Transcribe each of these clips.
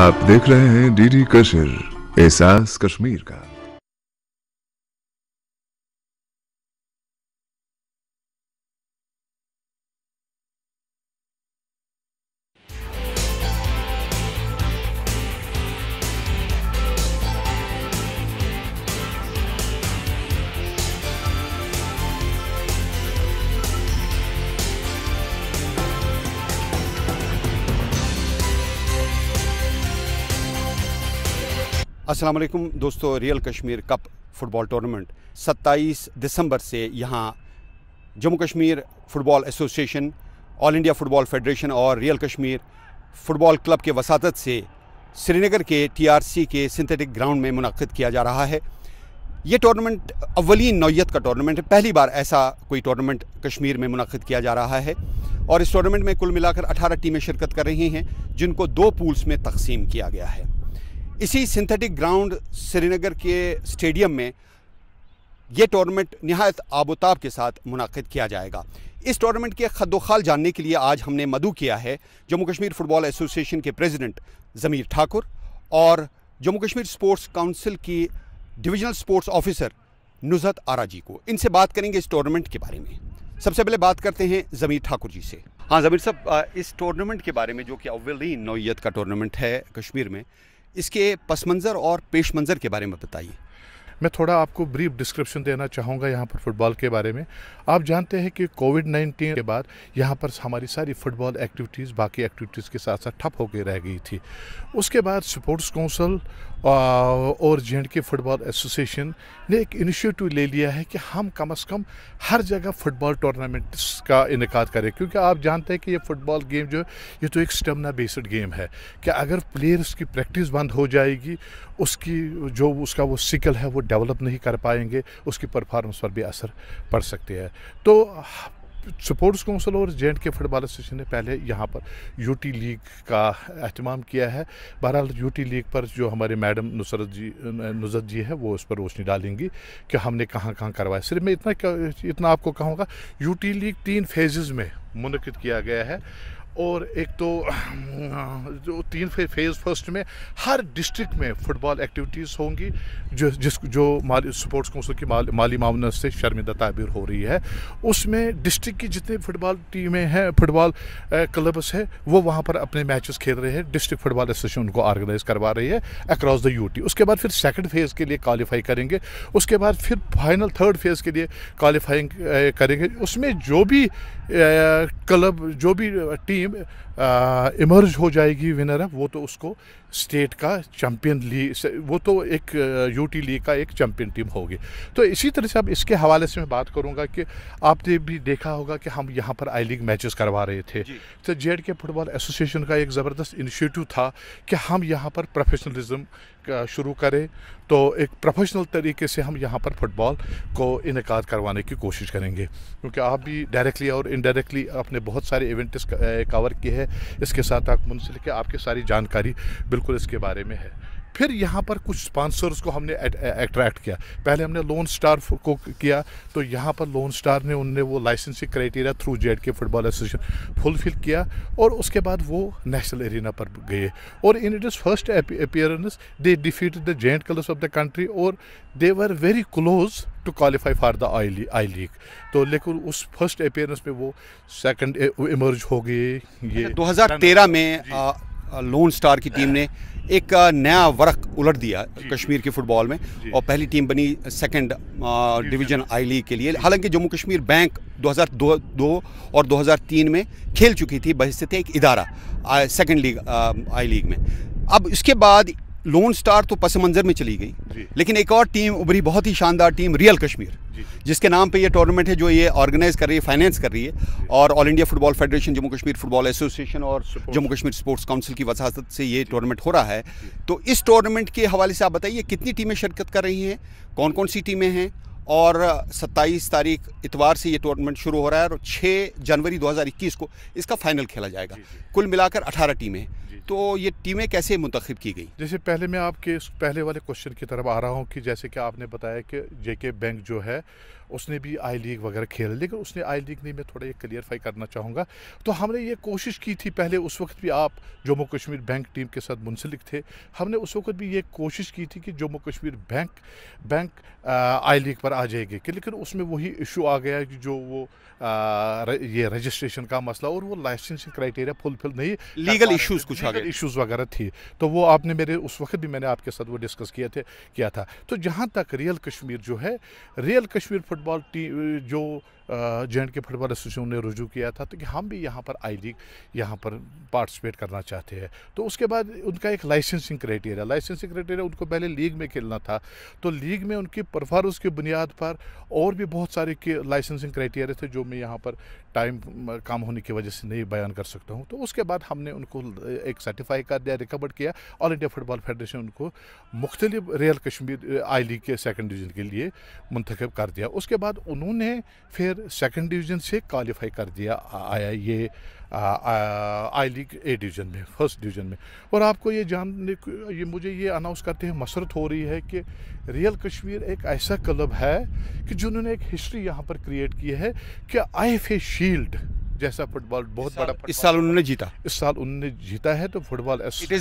आप देख रहे हैं डीडी कश्मीर, एहसास कश्मीर का। अस्सलाम वालेकुम दोस्तों, real Kashmir cup football tournament 27 दिसंबर से यहाँ Jammu Kashmir football association, all India football federation और रियल कश्मीर फ़ुटबॉल क्लब के वसातत से श्रीनगर के TRC के सिंथेटिक ग्राउंड में मुनक़्क़िद किया जा रहा है। ये टूर्नामेंट अव्वलीन नौइयत का टूर्नामेंट है। पहली बार ऐसा कोई टूर्नामेंट कश्मीर में मुनक़्क़िद किया जा रहा है और इस टूर्नामेंट में कुल मिलाकर 18 टीमें शिरकत कर रही हैं, जिनको 2 पूल्स में तकसीम किया गया है। इसी सिंथेटिक ग्राउंड श्रीनगर के स्टेडियम में ये टूर्नामेंट निहायत आबोताब के साथ मुनक़्क़िद किया जाएगा। इस टूर्नामेंट के खद्दोखाल जानने के लिए आज हमने मदऊ किया है जम्मू कश्मीर फ़ुटबॉल एसोसिएशन के प्रेसिडेंट ज़मीर ठाकुर और जम्मू कश्मीर स्पोर्ट्स काउंसिल की डिविजनल स्पोर्ट्स ऑफिसर नुज़हत आरा जी को। इनसे बात करेंगे इस टूर्नामेंट के बारे में। सबसे पहले बात करते हैं ज़मीर ठाकुर जी से। हाँ ज़मीर साहब, इस टूर्नामेंट के बारे में जो कि अव्वलीन नौइयत का टूर्नामेंट है कश्मीर में, इसके पस मंज़र और पेश मंज़र के बारे में बताइए। मैं थोड़ा आपको ब्रीफ डिस्क्रिप्शन देना चाहूँगा यहाँ पर फ़ुटबॉल के बारे में। आप जानते हैं कि कोविड-19 के बाद यहाँ पर हमारी सारी फ़ुटबॉल एक्टिविटीज़ बाकी एक्टिविटीज़ के साथ साथ ठप होकर रह गई थी। उसके बाद स्पोर्ट्स काउंसिल और J&K फ़ुटबॉल एसोसिएशन ने एक इनिशिएटिव ले लिया है कि हम कम से कम हर जगह फ़ुटबॉल टूर्नामेंट्स का इनेकाद करें, क्योंकि आप जानते हैं कि ये फ़ुटबॉल गेम जो ये तो एक स्टेमिना बेस्ड गेम है कि अगर प्लेयर्स की प्रैक्टिस बंद हो जाएगी, उसका वो सिकल है वो डेवलप नहीं कर पाएंगे, उसकी परफॉर्मेंस पर भी असर पड़ सकती है। तो स्पोर्ट्स काउंसिल और J&K फ़ुटबॉल एसोसिएशन ने पहले यहाँ पर यूटी लीग का एहतमाम किया है। बहरहाल यूटी लीग पर जो हमारे मैडम नुज़हत जी है वो उस पर रोशनी डालेंगी कि हमने कहाँ कहाँ करवाया। सिर्फ मैं इतना आपको कहूँगा, यूटी लीग 3 फेजेज़ में मुनक़्क़िद किया गया है और एक तो जो 3 फेज़ फर्स्ट में हर डिस्ट्रिक्ट में फ़ुटबॉल एक्टिविटीज़ होंगी जो स्पोर्ट्स काउंसिल की माली मामलों से शर्मिंदा ताबीर हो रही है। उसमें डिस्ट्रिक्ट की जितने फ़ुटबॉल टीमें हैं, फ़ुटबॉल क्लब्स है, वो वहाँ पर अपने मैचेस खेल रहे हैं। डिस्ट्रिक्ट फ़ुटबॉल एसोसिएशन उनको ऑर्गेनाइज़ करवा रही है अक्रॉस द यूटी। उसके बाद फिर सेकंड फेज़ के लिए क्वालिफाई करेंगे, उसके बाद फिर फाइनल थर्ड फेज़ के लिए क्वालिफाइंग करेंगे। उसमें जो भी क्लब, जो भी टीम इमर्ज हो जाएगी विनर है, वो तो उसको स्टेट का चैम्पियन लीग, वो तो एक यूटी लीग का एक चैम्पियन टीम होगी। तो इसी तरह से अब इसके हवाले से मैं बात करूंगा कि आपने भी देखा होगा कि हम यहाँ पर आई लीग मैचेस करवा रहे थे। तो J&K फ़ुटबॉल एसोसिएशन का एक ज़बरदस्त इनिशिएटिव था कि हम यहाँ पर प्रोफेशनलिज्म का शुरू करें, तो एक प्रोफेशनल तरीके से हम यहाँ पर फ़ुटबॉल को इनेकाद करवाने की कोशिश करेंगे, क्योंकि आप भी डायरेक्टली और इनडायरेक्टली आपने बहुत सारे इवेंट्स कवर किए हैं। इसके साथ आप मुंसलिक है, आपकी सारी जानकारी बिल्कुल इसके बारे में है। फिर यहाँ पर कुछ स्पॉन्सर्स को हमने अट्रैक्ट किया। पहले हमने लोन स्टार को किया, तो यहाँ पर लोन स्टार ने उनने वो licensing criteria through J&K football association fulfil किया और उसके बाद वो नेशनल एरिना पर गए और in it is first appearance they defeated the giant clubs of the country और they were very close to qualify for the I League. तो लेकिन उस फर्स्ट अपीयरेंस में वो सेकंड इमर्ज हो गए। ये 2013 में लोन स्टार की टीम ने एक नया वर्क उलट दिया कश्मीर के फुटबॉल में और पहली टीम बनी सेकंड डिवीज़न आई लीग के लिए। हालांकि जम्मू कश्मीर बैंक 2002 और 2003 में खेल चुकी थी बहैसियत एक इदारा सेकंड लीग आई लीग में। अब इसके बाद लोन स्टार तो पस मंज़र में चली गई, लेकिन एक और टीम उभरी, बहुत ही शानदार टीम, रियल कश्मीर, जिसके नाम पे ये टूर्नामेंट है, जो ये ऑर्गेनाइज कर रही है, फाइनेंस कर रही है और all India football federation, Jammu Kashmir football association और जम्मू कश्मीर स्पोर्ट्स काउंसिल की वसातत से ये टूर्नामेंट हो रहा है। तो इस टूर्नामेंट के हवाले से आप बताइए कितनी टीमें शिरकत कर रही हैं, कौन कौन सी टीमें हैं और 27 तारीख इतवार से ये टूर्नामेंट शुरू हो रहा है और 6 जनवरी 2021 को इसका फाइनल खेला जाएगा। कुल मिलाकर 18 टीमें हैं। تو یہ ٹیمیں کیسے منتخب کی گئی؟ جیسے پہلے میں آپ کے پہلے والے کوشچن کی طرف آ رہا ہوں کہ جیسے کہ آپ نے بتایا کہ جے کے بینک جو ہے اس نے بھی آئی لیگ وغیرہ کھیلا، لیکن اس نے آئی لیگ نہیں، میں تھوڑا یہ کلیئرفائی کرنا چاہوں گا. تو ہم نے یہ کوشش کی تھی پہلے، اس وقت بھی آپ جموں کشمیر بینک ٹیم کے ساتھ منسلک تھے، ہم نے اس وقت بھی یہ کوشش کی تھی کہ جموں کشمیر بینک آئی لیگ پر آ جائے گی، کہ لیکن اس میں وہی ایشو آ گیا کہ جو وہ یہ رجسٹریشن کا مسئلہ اور وہ لائسنسنگ کرائٹیریا فلفل نہیں، لیگل ایشوز کچھ آ گئے، ایشوز وغیرہ تھی. تو وہ آپ نے میرے اس وقت بھی میں نے آپ کے ساتھ وہ ڈسکس کیا تھا. تو جہاں تک ریئل کشمیر جو ہے، ریئل کشمیر فٹ بال ٹیم جو جے کے فٹ بال ایسوسیشن نے رجوع کیا تھا تو کہ ہم بھی یہاں پر آئی لیگ یہاں پر پارٹیسپیٹ کرنا چاہتے ہیں. تو اس کے بعد ان کا ایک لائسنسنگ کرائٹیریا ان کو پہلے لیگ میں کھیلنا تھا، تو لیگ میں ان کی پرفارمنس کی بنیاد پر اور بھی بہت سارے لائسنسنگ کرائٹیریا تھے جو میں یہاں پر ٹائم کم ہونے کی وجہ سے نہیں بیان کر سکتا ہوں. تو اس کے بعد ہم نے ان کو ایک سرٹیفائی کر دیا، ریکمنڈ کیا، آل انڈیا فٹ بال فیڈریشن ان کو مختلف ریئل کشمیر آئی لیگ کے سیکنڈ ڈویژن کے لیے منتخب کر دیا. اس کے بعد انہوں نے پھر سیکنڈ ڈویژن سے کوالیفائی کر دیا آیا یہ آئی لیگ اے ڈویژن میں، فرسٹ ڈویژن میں. اور آپ کو یہ مجھے یہ اناؤنس کرتے ہیں مسرت ہو رہی ہے کہ ریئل کشمیر ایک ایسا کلب ہے کہ جنہوں نے ایک ہسٹری یہاں پر کریٹ کی ہے کہ آئی ایف اے شیلڈ جیسا فٹ بال بہت بڑا اس سال انہوں نے جیتا، جیتا ہے. تو football it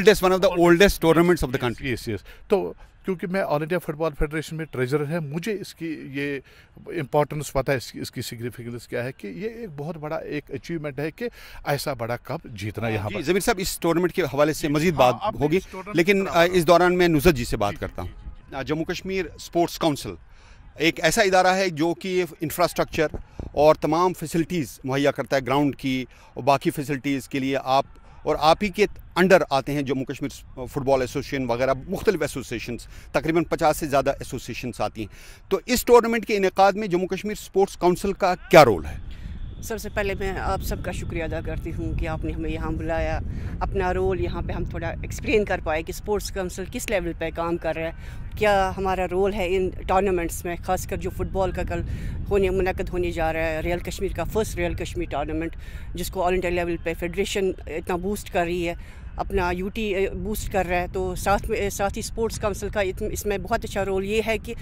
is one of the oldest tournaments of the country. Yes. تو کیونکہ میں All India Football Federation میں ٹریجرر ہے، مجھے اس کی یہ امپورٹنس پتہ ہے، اس کی سگنیفیکنس کیا ہے کہ یہ ایک بہت بڑا ایک اچیومنٹ ہے کہ ایسا بڑا کپ جیتنا یہاں پر. ضمیر صاحب، اس ٹورنامنٹ کے حوالے سے مزید بات ہوگی، لیکن اس دوران میں نصرت جی سے بات کرتا ہوں. جموں کشمیر اسپورٹس کونسل ایک ایسا ادارہ ہے جو کہ انفراسٹرکچر اور تمام فیسلٹیز مہیا کرتا ہے، گراؤنڈ کی اور باقی فیسلٹیز کے لیے آپ ہی کے انڈر آتے ہیں جموں کشمیر فٹ بال ایسوسیشن وغیرہ، مختلف ایسوسیشنز، تقریباً 50 سے زیادہ ایسوسیشنز آتی ہیں. تو اس ٹورنامنٹ کے انعقاد میں جموں کشمیر اسپورٹس کونسل کا کیا رول ہے؟ سب سے پہلے میں آپ سب کا شکریہ ادا کرتی ہوں کہ آپ نے ہمیں یہاں بلایا، اپنا رول یہاں پہ ہم تھوڑا ایکسپلین کر پائے کہ اسپورٹس کونسل کس لیول پہ کام کر رہا ہے، کیا ہمارا رول ہے ان ٹورنامنٹس میں، خاص کر جو فٹ بال کا کل منعقد ہونے جا رہا ہے، ریئل کشمیر کا فرسٹ ریئل کشمیر ٹورنامنٹ، جس کو آل انڈیا لیول پہ فیڈریشن اتنا بوسٹ کر رہی ہے، اپنا یو ٹی بوسٹ کر رہا ہے. تو ساتھ ہی اسپورٹس کونسل کا اس میں بہت اچھا رول یہ ہے کہ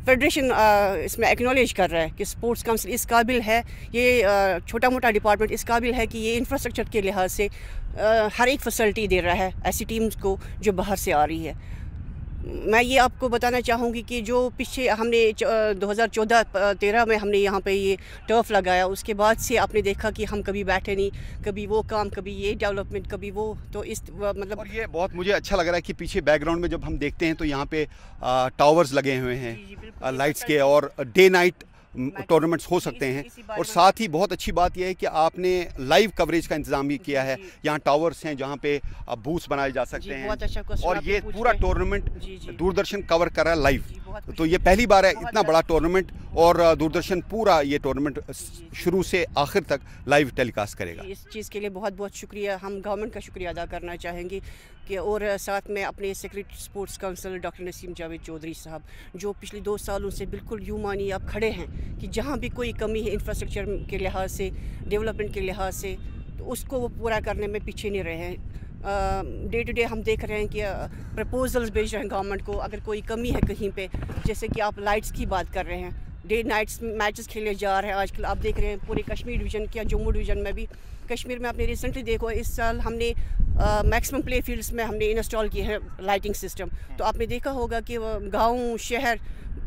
فیڈریشن اس میں ایکنالج کر رہا ہے کہ اسپورٹس کونسل اس قابل ہے، یہ چھوٹا موٹا ڈپارٹمنٹ اس قابل ہے کہ یہ انفراسٹرکچر کے لحاظ سے ہر ایک فیسلٹی دے رہا ہے ایسی ٹیمز کو جو باہر سے آ رہی ہے. میں یہ آپ کو بتانا چاہوں گی کہ جو پیچھے ہم نے 2014-13 میں ہم نے یہاں پہ یہ ٹرف لگایا، اس کے بعد سے آپ نے دیکھا کہ ہم کبھی بیٹھے نہیں، کبھی وہ کام، کبھی یہ ڈیولپمنٹ، کبھی وہ. تو اس مطلب، اور یہ بہت مجھے اچھا لگ رہا ہے کہ پیچھے بیک گراؤنڈ میں جب ہم دیکھتے ہیں تو یہاں پہ ٹاورز لگے ہوئے ہیں لائٹس کے، اور ڈے نائٹ ٹورنامنٹس ہو سکتے ہیں. اور ساتھ ہی بہت اچھی بات یہ ہے کہ آپ نے لائیو کوریج کا انتظام بھی کیا ہے. یہاں ٹاورز ہیں جہاں پہ بوتھس بنائے جا سکتے ہیں، اور یہ پورا ٹورنامنٹ دوردرشن کور کر رہا ہے لائیو. تو یہ پہلی بار ہے اتنا بڑا ٹورنامنٹ، اور دوردرشن پورا یہ ٹورنامنٹ شروع سے آخر تک لائیو ٹیلی کاسٹ کرے گا. اس چیز کے لیے بہت بہت شکریہ، ہم گورنمنٹ کا شکریہ ادا کرنا چاہیں گے کہ، اور ساتھ میں اپنے سیکریٹری اسپورٹس کونسل ڈاکٹر نسیم جاوید چودھری صاحب، جو پچھلے 2 سالوں سے بالکل یوں مانی اب کھڑے ہیں کہ جہاں بھی کوئی کمی ہے انفراسٹرکچر کے لحاظ سے، ڈیولپمنٹ کے لحاظ سے، تو اس کو وہ پورا کرنے میں پیچھے نہیں رہے ہیں. ڈے ٹو ڈے ہم دیکھ رہے ہیں کہ پرپوزلز بھیج رہے ہیں گورنمنٹ کو، اگر کوئی کمی ہے کہیں پہ، جیسے کہ آپ لائٹس کی بات کر رہے ہیں، ڈے نائٹس میچز کھیلے جا رہے ہیں. آج کل آپ دیکھ رہے ہیں پورے کشمیر ڈویژن کیا، جموں ڈویژن میں بھی، کشمیر میں آپ نے ریسنٹلی دیکھو اس سال ہم نے میکسیمم پلے فیلڈس میں ہم نے انسٹال کیے ہیں لائٹنگ سسٹم. تو آپ نے دیکھا ہوگا کہ گاؤں، شہر،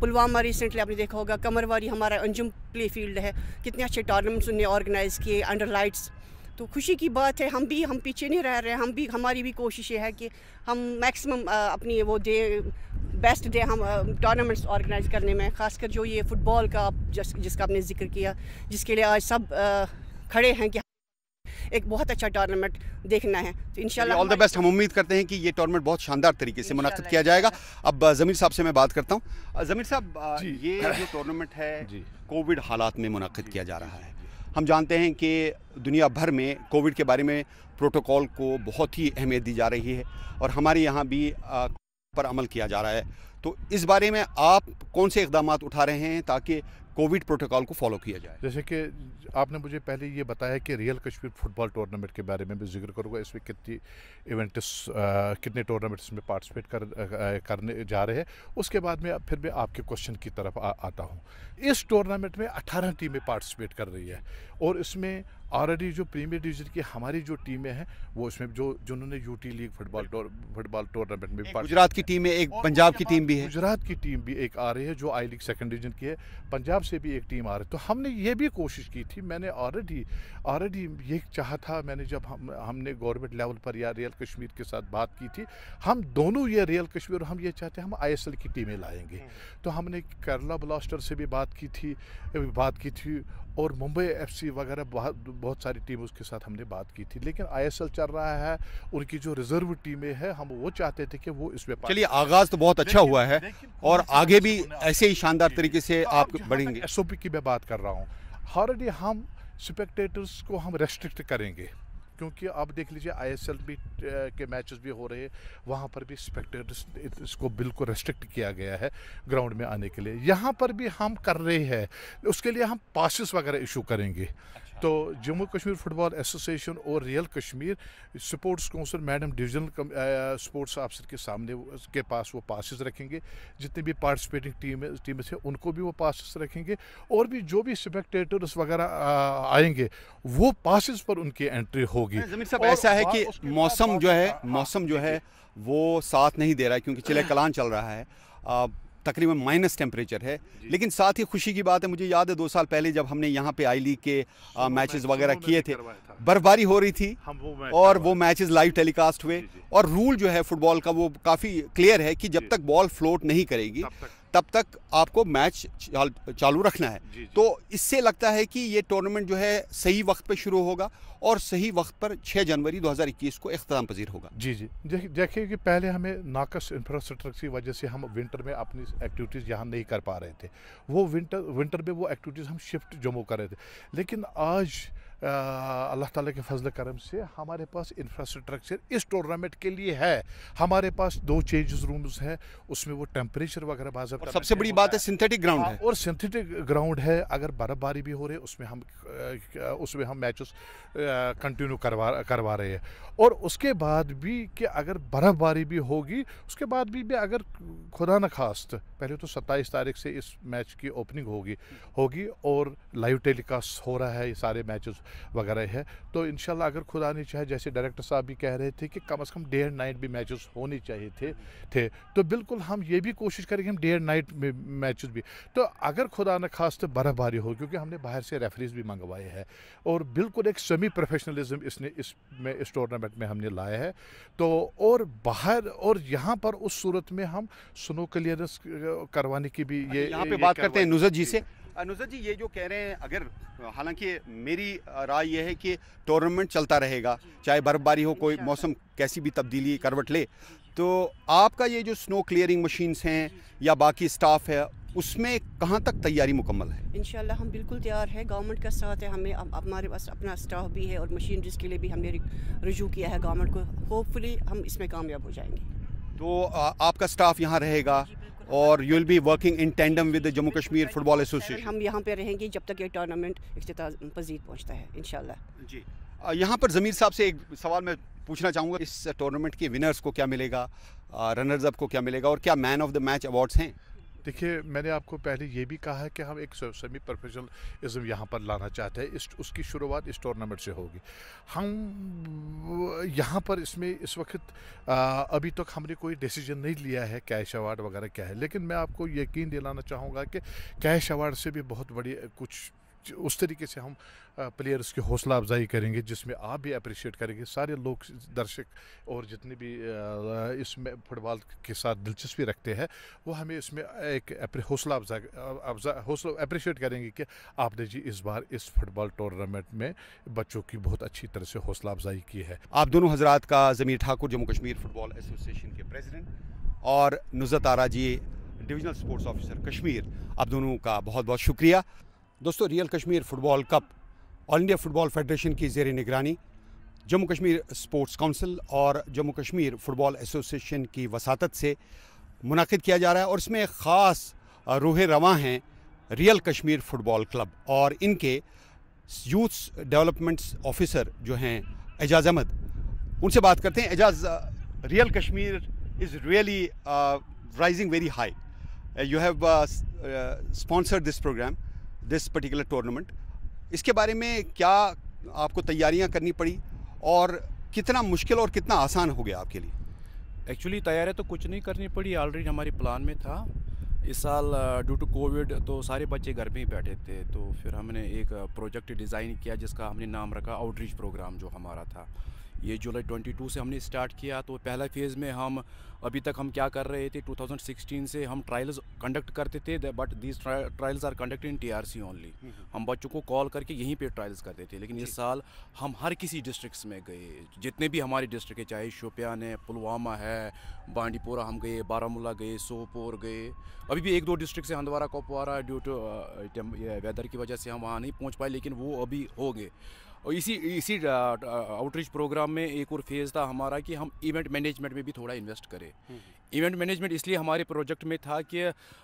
پلوامہ ریسنٹلی آپ نے دیکھا ہوگا، کمرواری ہمارا انجم پلے فیلڈ ہے، کتنے اچھے ٹورنامنٹس انہوں نے آرگنائز کیے انڈر لائٹس. تو خوشی کی بات ہے، ہم پیچھے نہیں رہ رہے ہیں، ہماری بھی کوشش یہ ہے کہ ہم میکسیمم اپنی وہ بیسٹ دیں ہم ٹورنامنٹس آرگنائز کرنے میں، خاص کر جو یہ فٹ بال کا جس کا آپ نے ذکر کیا، جس کے لیے آج سب کھڑے ہیں کہ ایک بہت اچھا ٹورنامنٹ دیکھنا ہے. تو انشاءاللہ آل دی بیسٹ. ہم امید کرتے ہیں کہ یہ ٹورنامنٹ بہت شاندار طریقے سے منعقد کیا جائے گا. اب ضمیر صاحب سے میں بات کرتا ہوں. ضمیر صاحب، یہ جو ٹورنامنٹ ہے کووڈ حالات میں منعقد کیا جا رہا ہے. ہم جانتے ہیں کہ دنیا بھر میں کووڈ کے بارے میں پروٹوکول کو بہت ہی اہمیت دی جا رہی ہے، اور ہمارے یہاں بھی پر عمل کیا جا رہا ہے. تو اس بارے میں آپ کون سے اقدامات اٹھا رہے ہیں تاکہ कोविड प्रोटोकॉल को फॉलो किया जाए। जैसे कि आपने मुझे पहले ये बताया कि रियल कश्मीर फुटबॉल टूर्नामेंट के बारे में भी जिक्र करूँगा, इसमें कितने टूर्नामेंट्स में पार्टिसिपेट करने जा रहे हैं, उसके बाद में फिर मैं आपके क्वेश्चन की तरफ आता हूँ। इस टूर्नामेंट में 18 टीमें पार्टिसिपेट कर रही है और इसमें ऑलरेडी जो प्रीमियर डिवीजन की हमारी जो टीमें हैं वो इसमें जिन्होंने यूटी लीग फुटबॉल टूर्नामेंट में गुजरात की टीम है, एक पंजाब की टीम भी है, गुजरात की टीम भी एक आ रही है जो आई लीग सेकंड डिवीजन की है, पंजाब से भी एक टीम आ रही है। तो हमने ये भी कोशिश की थी, मैंने ऑलरेडी ये चाहा था, मैंने जब हमने गवर्नमेंट लेवल पर या रियल कश्मीर के साथ बात की थी, हम दोनों ये रियल कश्मीर हम ये चाहते हैं हम ISL की टीमें लाएंगे। तो हमने केरला ब्लास्टर से भी बात की थी और मुंबई FC वगैरह बहुत सारी टीमों के साथ हमने बात की थी, लेकिन ISL चल रहा है, उनकी जो रिजर्व टीमें हैं हम वो चाहते थे कि वो इसमें। चलिए, आगाज़ तो बहुत अच्छा हुआ है और आगे भी ऐसे ही शानदार तरीके से आप बढ़ेंगे। SOP की मैं बात कर रहा हूँ, ऑलरेडी हम स्पेक्टेटर्स को हम रेस्ट्रिक्ट करेंगे, क्योंकि आप देख लीजिए ISL भी के मैचेस भी हो रहे हैं, वहाँ पर भी स्पेक्टेटर्स इसको बिल्कुल रेस्ट्रिक्ट किया गया है ग्राउंड में आने के लिए। यहाँ पर भी हम कर रहे हैं, उसके लिए हम पासेस वगैरह इशू करेंगे। तो जम्मू कश्मीर फुटबॉल एसोसिएशन और real Kashmir sports council madam divisional sports officer के सामने के पास वो पासेस रखेंगे, जितने भी पार्टिसिपेटिंग टीमें थे उनको भी वो पासेस रखेंगे, और भी जो भी स्पेक्टेटर्स वगैरह आएंगे वो पासेस पर उनकी एंट्री होगी। ज़मीर साहब, ऐसा है कि मौसम जो है वो साथ नहीं दे रहा है, क्योंकि चिले कलान चल रहा है, तकरीबन माइनस टेम्परेचर है, लेकिन साथ ही खुशी की बात है, मुझे याद है 2 साल पहले जब हमने यहाँ पे आई लीग के मैचेस वगैरह किए थे, बर्फबारी हो रही थी और वो मैचेस लाइव टेलीकास्ट हुए, और रूल जो है फुटबॉल का वो काफ़ी क्लियर है कि जब तक बॉल फ्लोट नहीं करेगी तब तक आपको मैच चालू रखना है। तो इससे लगता है कि ये टूर्नामेंट जो है सही वक्त पे शुरू होगा और सही वक्त पर 6 जनवरी 2021 को इख्तिताम पजीर होगा। जी देखिए कि पहले हमें नाकस इंफ्रास्ट्रक्चर की वजह से हम विंटर में अपनी एक्टिविटीज़ यहाँ नहीं कर पा रहे थे, वो विंटर में वो एक्टिविटीज़ हम शिफ्ट जम्मू कर रहे थे, लेकिन आज अल्लाह ताला के फजल करम से हमारे पास इंफ्रास्ट्रक्चर इस टूर्नामेंट के लिए है। हमारे पास 2 चेंजेस रूम्स है, उसमें वो टेम्परेचर वगैरह बाज़ाब्ता, सबसे बड़ी बात है सिंथेटिक ग्राउंड है, और सिंथेटिक ग्राउंड है। अगर बर्फबारी भी हो रही है उसमें हम मैचेस कंटिन्यू करवा रहे हैं, और उसके बाद भी कि अगर बर्फबारी भी होगी उसके बाद भी अगर खुदा न खास्त पहले तो 27 तारीख से इस मैच की ओपनिंग होगी और लाइव टेलीकास्ट हो रहा है, ये सारे मैचेस वगैरह है। तो इंशाल्लाह अगर खुदा नहीं चाहे, जैसे डायरेक्टर साहब भी कह रहे थे कि कम से कम डे एंड नाइट भी मैचेस होने चाहिए थे, तो बिल्कुल हम ये भी कोशिश करेंगे हम डे एंड नाइट में मैचेस भी। तो अगर खुदा न खास्त बर्फबारी हो, क्योंकि हमने बाहर से रेफरीज भी मंगवाए हैं और बिल्कुल एक सेमी प्रोफेशनलिज्म इस टूर्नामेंट में हमने लाया है, तो और बाहर और यहाँ पर उस सूरत में हम स्नो क्लियरेंस करवाने की भी यहाँ पे बात करते हैं नुज़रत जी से। नुज़रत जी, ये जो कह रहे हैं, अगर हालांकि मेरी राय ये है कि टूर्नामेंट चलता रहेगा, चाहे बर्फबारी हो, कोई मौसम कैसी भी तब्दीली करवट ले, तो आपका ये जो स्नो क्लियरिंग मशीन्स हैं या बाकी स्टाफ है, उसमें कहाँ तक तैयारी मुकम्मल है? इंशाल्लाह हम बिल्कुल तैयार है, गवर्नमेंट का साथ है, हमें हमारे पास अपना स्टाफ भी है और मशीनरीज के लिए भी हमने रुजू किया है गवर्नमेंट को। होपफुली हम इसमें कामयाब हो जाएंगे। तो आपका स्टाफ यहाँ रहेगा और you will be working in tandem with the Jammu Kashmir football association? हम यहाँ पे रहेंगे जब तक ये टूर्नामेंट इख्तिताम पजीर पहुँचता है इंशाल्लाह। जी, यहाँ पर ज़मीर साहब से एक सवाल मैं पूछना चाहूँगा, इस टूर्नामेंट के विनर्स को क्या मिलेगा, रनर्स अप को क्या मिलेगा, और क्या man of the match awards हैं? देखिए, मैंने आपको पहले ये भी कहा है कि हम एक सेमी प्रोफेशनलिज्म यहाँ पर लाना चाहते हैं, उसकी शुरुआत इस टूर्नामेंट से होगी। हम यहाँ पर इसमें इस वक्त अभी तक हमने कोई डिसीजन नहीं लिया है कैश अवार्ड वगैरह क्या है, लेकिन मैं आपको यकीन दिलाना चाहूँगा कि कैश अवार्ड से भी बहुत बड़ी कुछ उस तरीके से हम प्लेयर्स की हौसला अफजाई करेंगे जिसमें आप भी अप्रिशिएट करेंगे, सारे लोग दर्शक और जितने भी इसमें फुटबॉल के साथ दिलचस्पी रखते हैं वो हमें इसमें एक हौसला अप्रिशिएट करेंगे कि आपने जी इस बार इस फुटबॉल टूर्नामेंट में बच्चों की बहुत अच्छी तरह से हौसला अफजाई की है। आप दोनों हजरात का, ज़मीर ठाकुर जम्मू कश्मीर फुटबॉल एसोसिएशन के प्रेसिडेंट और नुज़रत आरा जी डिविजनल स्पोर्ट्स ऑफिसर कश्मीर, आप दोनों का बहुत बहुत शुक्रिया। दोस्तों, real Kashmir football cup all India football federation की ज़ेर निगरानी जम्मू कश्मीर स्पोर्ट्स काउंसिल और जम्मू कश्मीर फुटबॉल एसोसिएशन की वसातत से मुनाकिद किया जा रहा है, और इसमें ख़ास रूह रवां हैं रियल कश्मीर फुटबॉल क्लब और इनके यूथ डेवलपमेंट्स ऑफिसर जो हैं एजाज अहमद, उनसे बात करते हैं। Aijaz, real Kashmir is really rising very high. You have sponsored this program, this particular tournament. इसके बारे में क्या आपको तैयारियां करनी पड़ी और कितना मुश्किल और कितना आसान हो गया आपके लिए? एक्चुअली तैयारियां तो कुछ नहीं करनी पड़ी, ऑलरेडी हमारे प्लान में था। इस साल ड्यू टू कोविड तो सारे बच्चे घर में ही बैठे थे, तो फिर हमने एक प्रोजेक्ट डिज़ाइन किया जिसका हमने नाम रखा आउटरीच प्रोग्राम, जो हमारा था। ये जुलाई 22 से हमने स्टार्ट किया। तो पहला फेज़ में हम अभी तक हम क्या कर रहे थे, 2016 से हम ट्रायल्स कंडक्ट करते थे, but these trials are conducted in TRC only. हम बच्चों को कॉल करके यहीं पे ट्रायल्स करते थे। लेकिन इस साल हम हर किसी डिस्ट्रिक्ट्स में गए, जितने भी हमारे डिस्ट्रिक्ट है, चाहे शोपियान है, पुलवामा है, बांडीपोरा हम गए, बारामूला गए, सोपोर गए। अभी भी 1-2 डिस्ट्रिक्ट से Handwara Kupwara due to weather की वजह से हम वहाँ नहीं पहुँच पाए, लेकिन वो अभी हो गए। और इसी आउटरीच प्रोग्राम में एक और फेज़ था हमारा कि हम इवेंट मैनेजमेंट में भी थोड़ा इन्वेस्ट करें। इवेंट मैनेजमेंट इसलिए हमारे प्रोजेक्ट में था कि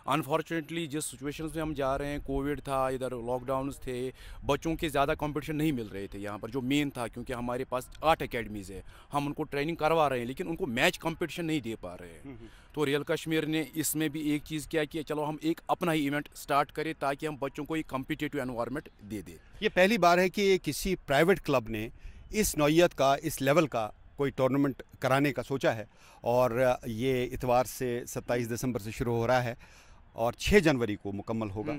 अनफॉर्चुनेटली जिस सिचुएशंस में हम जा रहे हैं, कोविड था, इधर लॉकडाउन्स थे, बच्चों के ज़्यादा कंपटीशन नहीं मिल रहे थे यहाँ पर, जो मेन था। क्योंकि हमारे पास 8 अकेडमीज़ है, हम उनको ट्रेनिंग करवा रहे हैं, लेकिन उनको मैच कंपटीशन नहीं दे पा रहे हैं। तो रियल कश्मीर ने इसमें भी एक चीज़ किया कि चलो हम एक अपना ही इवेंट स्टार्ट करें ताकि हम बच्चों को एक कम्पिटिटिव एनवायरनमेंट दे दें। ये पहली बार है कि किसी प्राइवेट क्लब ने इस नौइयत का, इस लेवल का कोई टूर्नामेंट कराने का सोचा है। और ये इतवार से 27 दिसंबर से शुरू हो रहा है और 6 जनवरी को मुकम्मल होगा।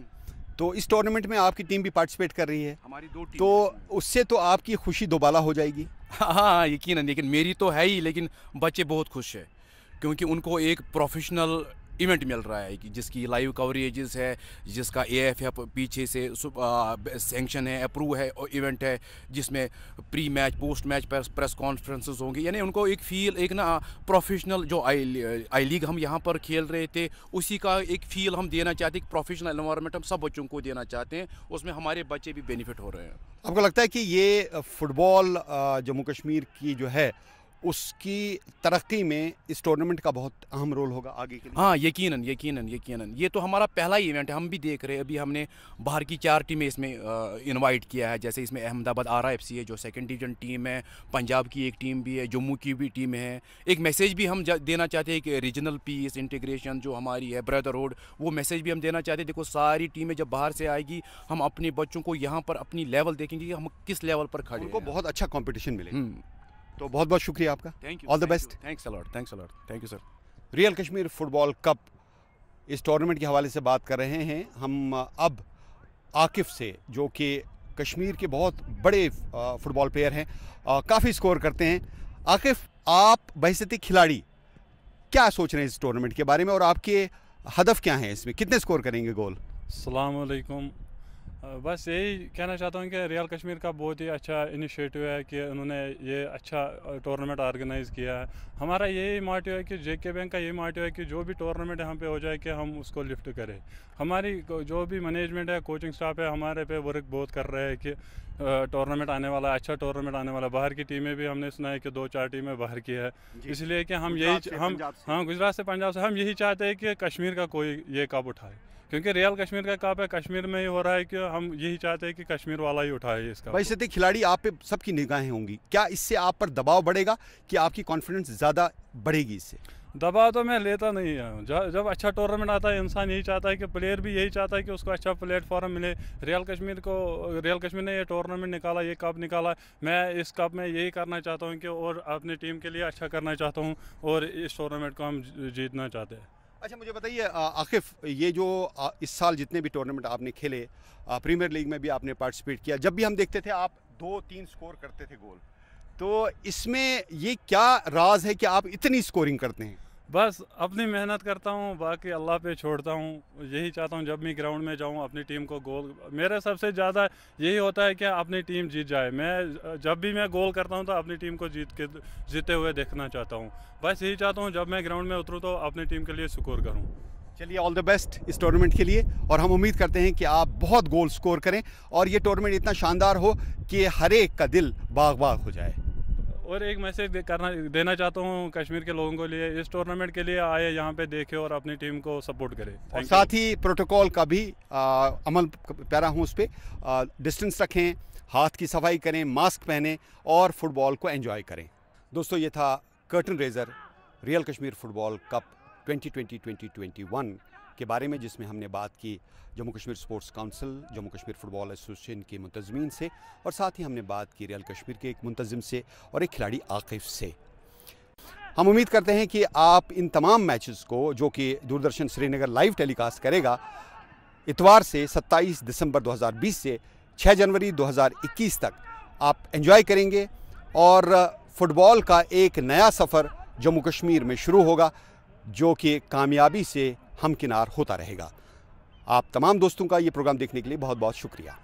तो इस टूर्नामेंट में आपकी टीम भी पार्टिसिपेट कर रही है, हमारी 2 टीम, तो उससे तो आपकी खुशी दोबाला हो जाएगी। हाँ, यकीनन। लेकिन मेरी तो है ही, लेकिन बच्चे बहुत खुश है क्योंकि उनको एक प्रोफेशनल इवेंट मिल रहा है कि जिसकी लाइव कवरेजेस है, जिसका AFF पीछे से सैंक्शन है, अप्रूव है और इवेंट है, जिसमें pre match post match press conferences होंगे। यानी उनको एक फील, एक ना प्रोफेशनल, जो आई लीग हम यहाँ पर खेल रहे थे उसी का एक फील हम देना चाहते हैं। प्रोफेशनल एनवायरनमेंट हम सब बच्चों को देना चाहते हैं, उसमें हमारे बच्चे भी बेनिफिट हो रहे हैं। आपको लगता है कि ये फुटबॉल जम्मू कश्मीर की जो है उसकी तरक्की में इस टूर्नामेंट का बहुत अहम रोल होगा आगे के लिए? हाँ, यकीनन यकीनन यकीनन। ये तो हमारा पहला ही इवेंट है, हम भी देख रहे हैं। अभी हमने बाहर की 4 टीमें इसमें इनवाइट किया है। जैसे इसमें अहमदाबाद RFC है जो 2nd डिवीजन टीम है, पंजाब की एक टीम भी है, जम्मू की भी टीम है। एक मैसेज भी हम देना चाहते हैं कि रीजनल पीस, इंटीग्रेशन जो हमारी है, ब्रदरहुड, वो मैसेज भी हम देना चाहते हैं। देखो, सारी टीमें जब बाहर से आएगी, हम अपने बच्चों को यहाँ पर अपनी लेवल देखेंगे कि हम किस लेवल पर खड़े हैं। उनको बहुत अच्छा कॉम्पिटिशन मिलेगा। तो बहुत बहुत शुक्रिया आपका। Thank you, all the best. Thanks a lot, thanks a lot, thank you sir. Real Kashmir football cup इस टूर्नामेंट के हवाले से बात कर रहे हैं हम अब आकिफ से, जो कि कश्मीर के बहुत बड़े फुटबॉल प्लेयर हैं, काफ़ी स्कोर करते हैं। आकिफ, आप बहैसियत खिलाड़ी क्या सोच रहे हैं इस टूर्नामेंट के बारे में और आपके हदफ क्या हैं इसमें, कितने स्कोर करेंगे गोल? अस्सलाम वालेकुम। बस यही कहना चाहता हूँ कि रियल कश्मीर का बहुत ही अच्छा इनिशिएटिव है कि उन्होंने ये अच्छा टूर्नामेंट ऑर्गेनाइज़ किया है। हमारा यही मोटिव है कि JK बैंक का यही मोटिव है कि जो भी टूर्नामेंट यहाँ पे हो जाए कि हम उसको लिफ्ट करें। हमारी जो भी मैनेजमेंट है, कोचिंग स्टाफ है, हमारे पे वर्क बहुत कर रहे हैं कि टूर्नामेंट आने वाला, अच्छा टूर्नामेंट आने वाला। बाहर की टीमें भी हमने सुना है कि 2-4 टीमें बाहर की है, इसलिए कि हम यही हाँ, गुजरात से, पंजाब से, हम यही चाहते हैं कि कश्मीर का कोई ये कप उठाए, क्योंकि रियल कश्मीर का कप है, कश्मीर में ही हो रहा है, कि हम यही चाहते हैं कि कश्मीर वाला ही उठाए इसका। बहैसियत खिलाड़ी आप पे सबकी निगाहें होंगी, क्या इससे आप पर दबाव बढ़ेगा कि आपकी कॉन्फिडेंस ज़्यादा बढ़ेगी इससे? दबाव तो मैं लेता नहीं है। जब अच्छा टूर्नामेंट आता है, इंसान यही चाहता है कि प्लेयर भी यही चाहता है कि उसको अच्छा प्लेटफॉर्म मिले। रियल कश्मीर ने ये टूर्नामेंट निकाला, ये कप निकाला, मैं इस कप में यही करना चाहता हूँ कि और अपनी टीम के लिए अच्छा करना चाहता हूँ और इस टूर्नामेंट को हम जीतना चाहते हैं। अच्छा, मुझे बताइए आकिफ, ये जो इस साल जितने भी टूर्नामेंट आपने खेले, प्रीमियर लीग में भी आपने पार्टिसिपेट किया, जब भी हम देखते थे आप 2-3 स्कोर करते थे गोल, तो इसमें ये क्या राज है कि आप इतनी स्कोरिंग करते हैं? बस अपनी मेहनत करता हूँ, बाकी अल्लाह पे छोड़ता हूँ। यही चाहता हूँ जब मैं ग्राउंड में जाऊँ अपनी टीम को गोल, मेरा सबसे ज़्यादा यही होता है कि अपनी टीम जीत जाए। मैं जब भी मैं गोल करता हूँ तो अपनी टीम को जीते हुए देखना चाहता हूँ। बस यही चाहता हूँ जब मैं ग्राउंड में उतरूँ तो अपनी टीम के लिए स्कोर करूँ। चलिए, ऑल द बेस्ट इस टूर्नामेंट के लिए, और हम उम्मीद करते हैं कि आप बहुत गोल स्कोर करें और ये टूर्नामेंट इतना शानदार हो कि हर एक का दिल बाग बाग हो जाए। और एक मैसेज देना चाहता हूँ कश्मीर के लोगों के लिए, इस टूर्नामेंट के लिए आए, यहाँ पे देखें और अपनी टीम को सपोर्ट करें। और साथ ही प्रोटोकॉल का भी अमल पैरा हूँ, उस पर डिस्टेंस रखें, हाथ की सफाई करें, मास्क पहनें और फुटबॉल को एंजॉय करें। दोस्तों, ये था curtain raiser real Kashmir football cup 2020-2021 के बारे में, जिसमें हमने बात की Jammu Kashmir sports council, Jammu Kashmir football association के मुंतज़मीन से, और साथ ही हमने बात की रियल कश्मीर के एक मुंतज़िम से और एक खिलाड़ी आकिफ से। हम उम्मीद करते हैं कि आप इन तमाम मैचेस को, जो कि दूरदर्शन श्रीनगर लाइव टेलीकास्ट करेगा, इतवार से 27 दिसंबर 2020 से 6 जनवरी 2021 तक आप एंजॉय करेंगे और फुटबॉल का एक नया सफ़र जम्मू कश्मीर में शुरू होगा, जो कि कामयाबी से हमकिनार होता रहेगा। आप तमाम दोस्तों का ये प्रोग्राम देखने के लिए बहुत बहुत शुक्रिया।